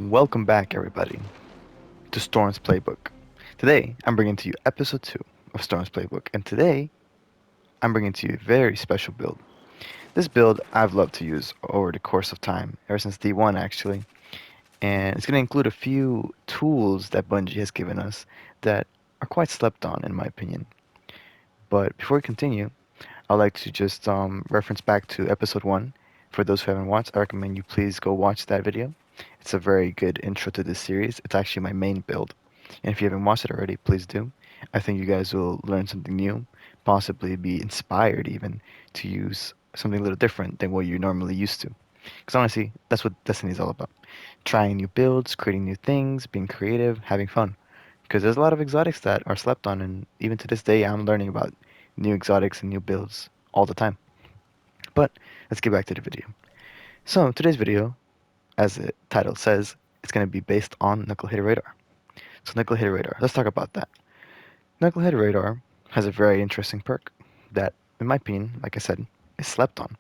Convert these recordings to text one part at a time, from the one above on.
Welcome back, everybody, to Storm's Playbook. Today, I'm bringing to you episode 2 of Storm's Playbook, and today, I'm bringing to you a very special build. This build I've loved to use over the course of time, ever since D1 actually, and it's going to include a few tools that Bungie has given us that are quite slept on, in my opinion. But before we continue, I'd like to just reference back to episode 1. For those who haven't watched, I recommend you please go watch that video. It's a very good intro to this series. It's actually my main build. And if you haven't watched it already, please do. I think you guys will learn something new, possibly be inspired even to use something a little different than what you're normally used to. Because honestly, that's what Destiny is all about. Trying new builds, creating new things, being creative, having fun. Because there's a lot of exotics that are slept on, and even to this day, I'm learning about new exotics and new builds all the time. But let's get back to the video. So today's video, as the title says, it's going to be based on Knucklehead Radar. So Knucklehead Radar, let's talk about that. Knucklehead Radar has a very interesting perk that, in my opinion, like I said, is slept on.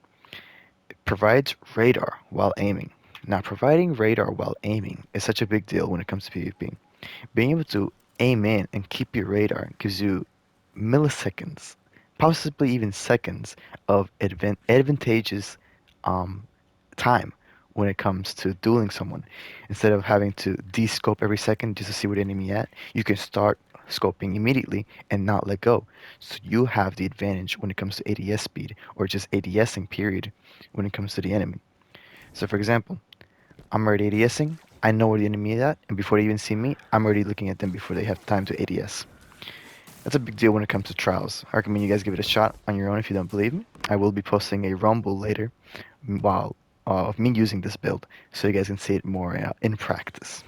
It provides radar while aiming. Now, providing radar while aiming is such a big deal when it comes to PvP. Being able to aim in and keep your radar gives you milliseconds, possibly even seconds, of advantageous um, time when it comes to dueling someone. Instead of having to de-scope every second just to see what enemy at, you can start scoping immediately and not let go. So you have the advantage when it comes to ADS speed or just ADSing period when it comes to the enemy. So for example, I'm already ADSing, I know where the enemy is at, and before they even see me, I'm already looking at them before they have time to ADS. That's a big deal when it comes to trials. I recommend you guys give it a shot on your own if you don't believe me. I will be posting a rumble later while of me using this build, so you guys can see it more in practice.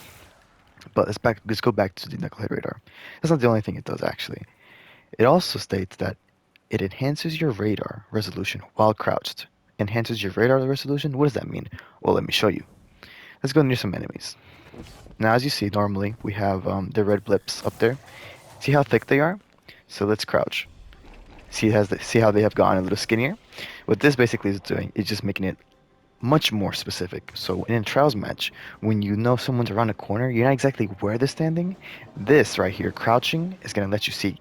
But let's go back to the Knucklehead Radar. That's not the only thing it does actually. It also states that it enhances your radar resolution while crouched. Enhances your radar resolution? What does that mean? Well, let me show you. Let's go near some enemies. Now, as you see, normally we have the red blips up there. See how thick they are? So let's crouch. See how they have gotten a little skinnier? What this basically is doing is just making it much more specific. So in a trials match, when you know someone's around a corner, you're not exactly where they're standing. This right here, crouching, is going to let you see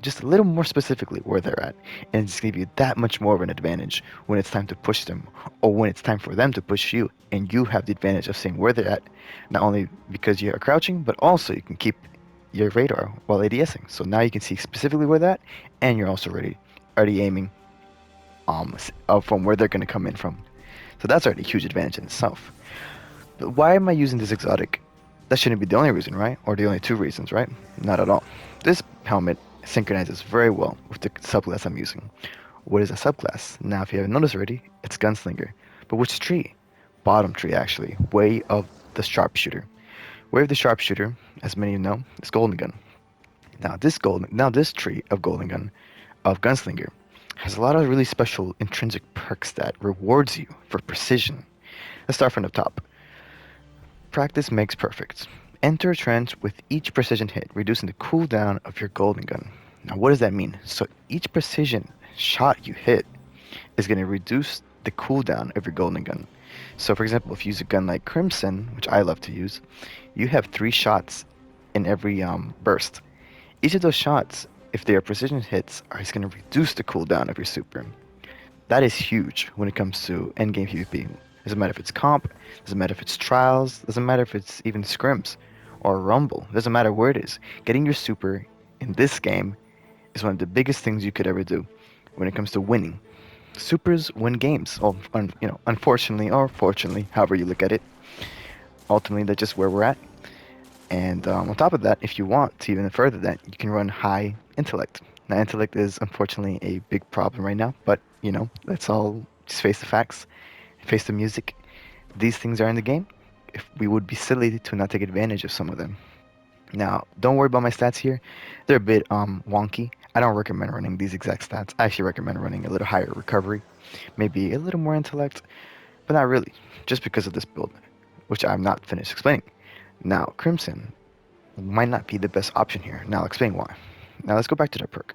just a little more specifically where they're at, and it's going to give you that much more of an advantage when it's time to push them, or when it's time for them to push you, and you have the advantage of seeing where they're at, not only because you are crouching, but also you can keep your radar while ADSing. So now you can see specifically where they're at, and you're also already aiming from where they're going to come in from. So that's already a huge advantage in itself. But why am I using this exotic? That shouldn't be the only reason, right? Or the only two reasons, right? Not at all. This helmet synchronizes very well with the subclass I'm using. What is a subclass? Now, if you haven't noticed already, it's Gunslinger. But which tree? Bottom tree, actually. Way of the Sharpshooter. Way of the Sharpshooter, as many of you know, is Golden Gun. Now this tree of Golden Gun, of Gunslinger, has a lot of really special intrinsic perks that rewards you for precision. Let's start from the top. Practice makes perfect. Enter a trance with each precision hit, reducing the cooldown of your Golden Gun. Now, what does that mean? So each precision shot you hit is going to reduce the cooldown of your Golden Gun. So, for example, if you use a gun like Crimson, which I love to use, you have 3 shots in every burst. Each of those shots, if they are precision hits, is going to reduce the cooldown of your super. That is huge when it comes to endgame PvP. Doesn't matter if it's comp, doesn't matter if it's trials, doesn't matter if it's even scrims or rumble, doesn't matter where it is. Getting your super in this game is one of the biggest things you could ever do when it comes to winning. Supers win games. Well, unfortunately or fortunately, however you look at it. Ultimately, that's just where we're at. And on top of that, if you want to even further that, you can run high intellect. Now, intellect is unfortunately a big problem right now, but let's all just face the facts, face the music. These things are in the game. If we would be silly to not take advantage of some of them. Now, don't worry about my stats here. They're a bit wonky. I don't recommend running these exact stats. I actually recommend running a little higher recovery, maybe a little more intellect, but not really, just because of this build, which I'm not finished explaining. Now, Crimson might not be the best option here. Now I'll explain why. Now let's go back to that perk.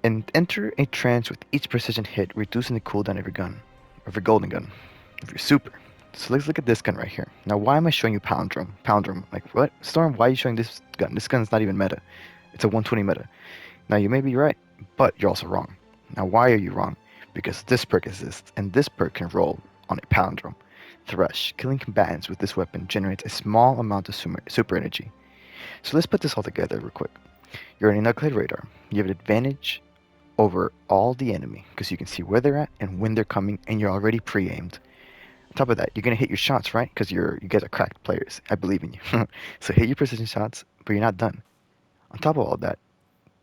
And enter a trance with each precision hit, reducing the cooldown of your gun, of your Golden Gun, of your super. So let's look at this gun right here. Now, why am I showing you Palindrome? Palindrome, like what? Storm, why are you showing this gun? This gun's not even meta. It's a 120 meta. Now, you may be right, but you're also wrong. Now, why are you wrong? Because this perk exists, and this perk can roll on a Palindrome. Thresh, killing combatants with this weapon generates a small amount of super energy. So let's put this all together real quick. You're in a Knucklehead Radar. You have an advantage over all the enemy because you can see where they're at and when they're coming, and you're already pre-aimed. On top of that, you're gonna hit your shots, right? Because you guys are cracked players. I believe in you. So hit your precision shots, but you're not done. On top of all that,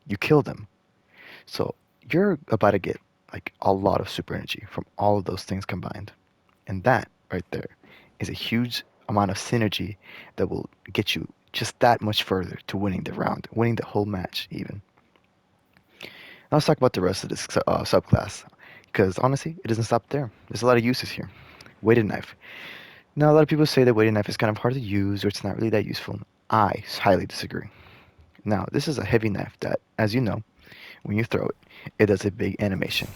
you kill them. So you're about to get like a lot of super energy from all of those things combined. And that right there is a huge amount of synergy that will get you just that much further to winning the round, winning the whole match even. Now let's talk about the rest of this subclass, because honestly, it doesn't stop there. There's a lot of uses here. Weighted knife. Now a lot of people say that weighted knife is kind of hard to use or it's not really that useful. I highly disagree. Now this is a heavy knife that, as you know, when you throw it, it does a big animation.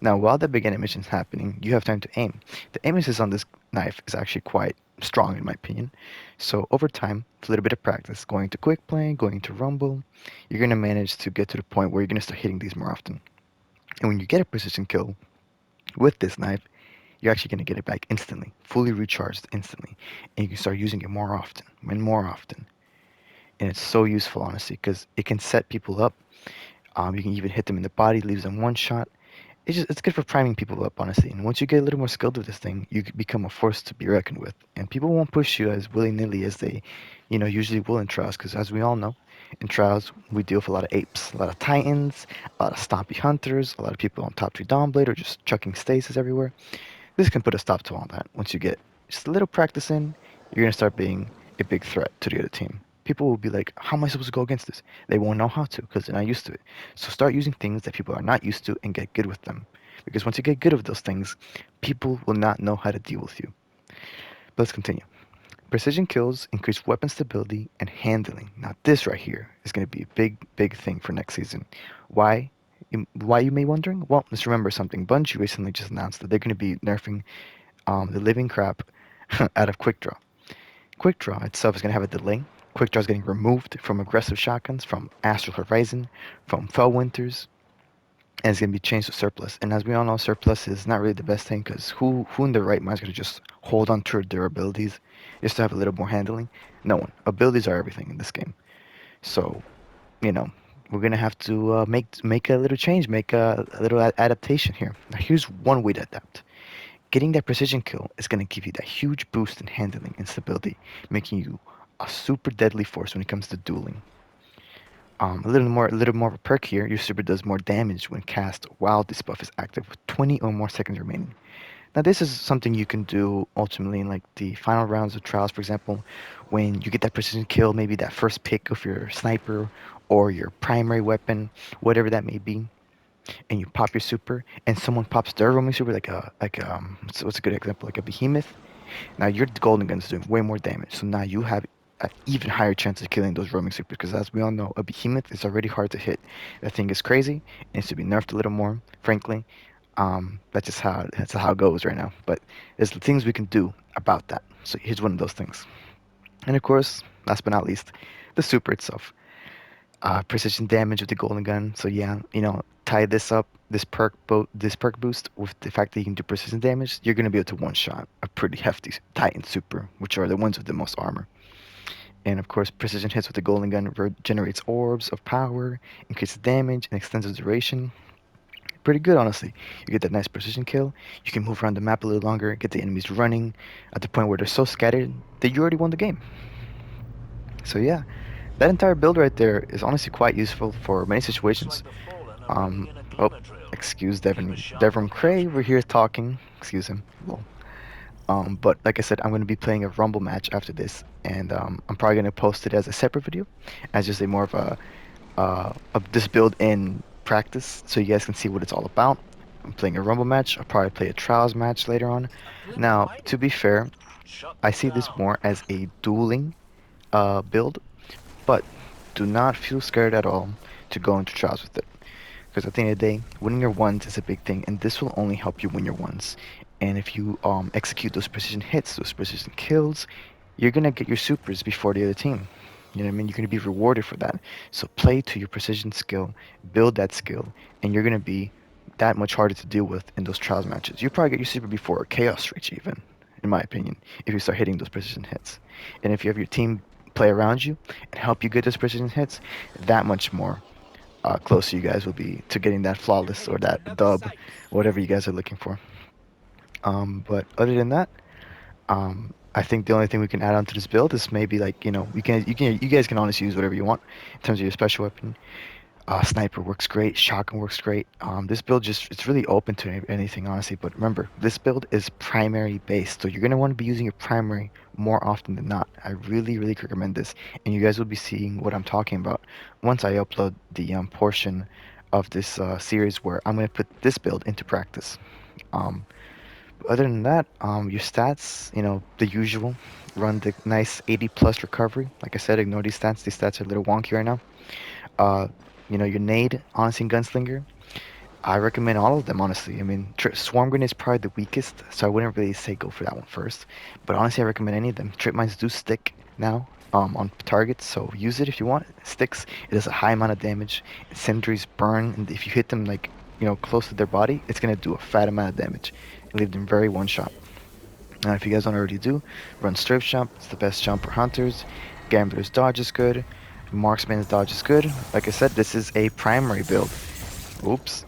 Now, while the big animation is happening, you have time to aim. The aim assist on this knife is actually quite strong in my opinion. So over time, with a little bit of practice, going to quick play, going to rumble, you're gonna manage to get to the point where you're gonna start hitting these more often. And when you get a precision kill with this knife, you're actually gonna get it back instantly, fully recharged instantly, and you can start using it more often and more often. And it's so useful, honestly, because it can set people up. You can even hit them in the body, leaves them one shot. It's good for priming people up, honestly. And once you get a little more skilled with this thing, you become a force to be reckoned with. And people won't push you as willy nilly as they, usually will in trials. Because as we all know, in trials we deal with a lot of apes, a lot of titans, a lot of stompy hunters, a lot of people on top 3 Dawnblade or just chucking stasis everywhere. This can put a stop to all that. Once you get just a little practice in, you're gonna start being a big threat to the other team. People will be like, "How am I supposed to go against this?" They won't know how to because they're not used to it. So start using things that people are not used to and get good with them. Because once you get good with those things, people will not know how to deal with you. But let's continue. Precision kills increase weapon stability and handling. Now this right here is going to be a big, big thing for next season. Why? Why you may wondering? Well, let's remember something. Bungie recently just announced that they're going to be nerfing the living crap out of Quick Draw. Quick Draw itself is going to have a delay. Quick Draw is getting removed from aggressive shotguns, from Astral Horizon, from Fell Winters, and it's going to be changed to Surplus. And as we all know, Surplus is not really the best thing because who in their right mind is going to just hold on to their abilities just to have a little more handling? No one. Abilities are everything in this game. So, you know, we're going to have to make a little change, make a little adaptation here. Now, here's one way to adapt. Getting that precision kill is going to give you that huge boost in handling and stability, making you a super deadly force when it comes to dueling. A little more of a perk here. Your super does more damage when cast while this buff is active with 20 or more seconds remaining. Now, this is something you can do ultimately in like the final rounds of trials, for example, when you get that precision kill, maybe that first pick of your sniper or your primary weapon, whatever that may be, and you pop your super, and someone pops their roaming super, what's a good example, like a behemoth. Now your golden gun is doing way more damage, so now you have an even higher chance of killing those roaming supers. Because as we all know, a behemoth is already hard to hit. That thing is crazy. It needs to be nerfed a little more, frankly. That's just how it goes right now. But there's things we can do about that. So here's one of those things. And of course, last but not least, the super itself. Precision damage with the golden gun. So yeah, tie this up, this perk boost with the fact that you can do precision damage. You're gonna be able to one shot a pretty hefty Titan super, which are the ones with the most armor. And of course, precision hits with the golden gun generates orbs of power, increases damage, and extends the duration. Pretty good, honestly. You get that nice precision kill. You can move around the map a little longer, get the enemies running at the point where they're so scattered that you already won the game. So yeah, that entire build right there is honestly quite useful for many situations. Um, oh, excuse Devon Cray, we're here talking. Excuse him. Lol. But like I said, I'm going to be playing a Rumble match after this, and I'm probably going to post it as a separate video, as just a more of this build in practice, so you guys can see what it's all about. I'm playing a Rumble match. I'll probably play a Trials match later on. Now, to be fair, I see this more as a dueling build, but do not feel scared at all to go into Trials with it. Because at the end of the day, winning your ones is a big thing, and this will only help you win your ones. And if you execute those precision hits, those precision kills, you're gonna get your supers before the other team. You know what I mean? You're gonna be rewarded for that. So play to your precision skill, build that skill, and you're gonna be that much harder to deal with in those trials matches. You probably get your super before a chaos reach even, in my opinion, if you start hitting those precision hits. And if you have your team play around you and help you get those precision hits, that much more closer you guys will be to getting that flawless or that dub, whatever you guys are looking for. But other than that, I think the only thing we can add on to this build is maybe like you guys can honestly use whatever you want in terms of your special weapon. Sniper works great, shotgun works great. This build just it's really open to anything honestly. But remember, this build is primary based, so you're gonna want to be using your primary more often than not. I really recommend this, and you guys will be seeing what I'm talking about once I upload the portion of this series where I'm gonna put this build into practice. Um, Other than that, your stats, the usual. Run the nice 80 plus recovery. Like I said, ignore these stats. These stats are a little wonky right now. Uh, your nade, honestly, and gunslinger. I recommend all of them, honestly. I mean, Swarm Grenade is probably the weakest, so I wouldn't really say go for that one first. But honestly, I recommend any of them. Trip mines do stick now on targets, so use it if you want. It sticks. It does a high amount of damage. Incendiaries burn, and if you hit them like close to their body, it's gonna do a fat amount of damage and leave them very one shot. Now, if you guys don't already do, run Strafe Jump. It's the best jump for hunters. Gambler's Dodge is good. Marksman's Dodge is good. Like I said, this is a primary build. Oops.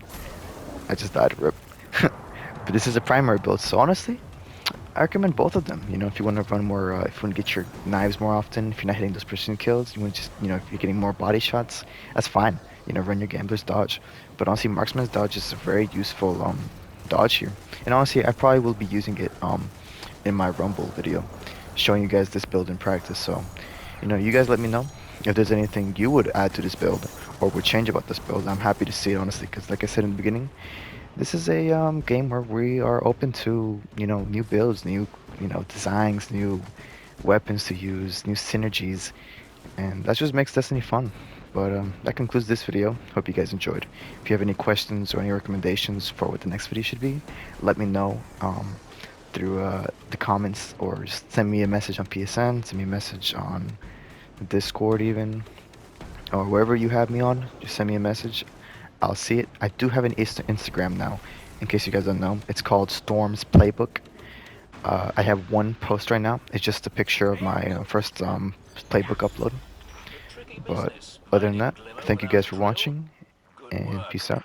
I just died, rip. But this is a primary build, so honestly, I recommend both of them. If you want to run more, if you want to get your knives more often, if you're not hitting those precision kills, you want to just, if you're getting more body shots, that's fine. Run your Gambler's Dodge. But honestly, Marksman's Dodge is a very useful dodge here. And honestly, I probably will be using it in my Rumble video, showing you guys this build in practice. So, you guys let me know if there's anything you would add to this build or would change about this build. I'm happy to see it, honestly, because like I said in the beginning, this is a game where we are open to, new builds, new, designs, new weapons to use, new synergies, and that just makes Destiny fun. But that concludes this video. Hope you guys enjoyed. If you have any questions or any recommendations for what the next video should be, let me know through the comments or just send me a message on PSN, send me a message on Discord even, or wherever you have me on. Just send me a message. I'll see it. I do have an Instagram now, in case you guys don't know. It's called Storm's Playbook. I have one post right now. It's just a picture of my first playbook upload. But other than that, thank you guys for watching, and peace out.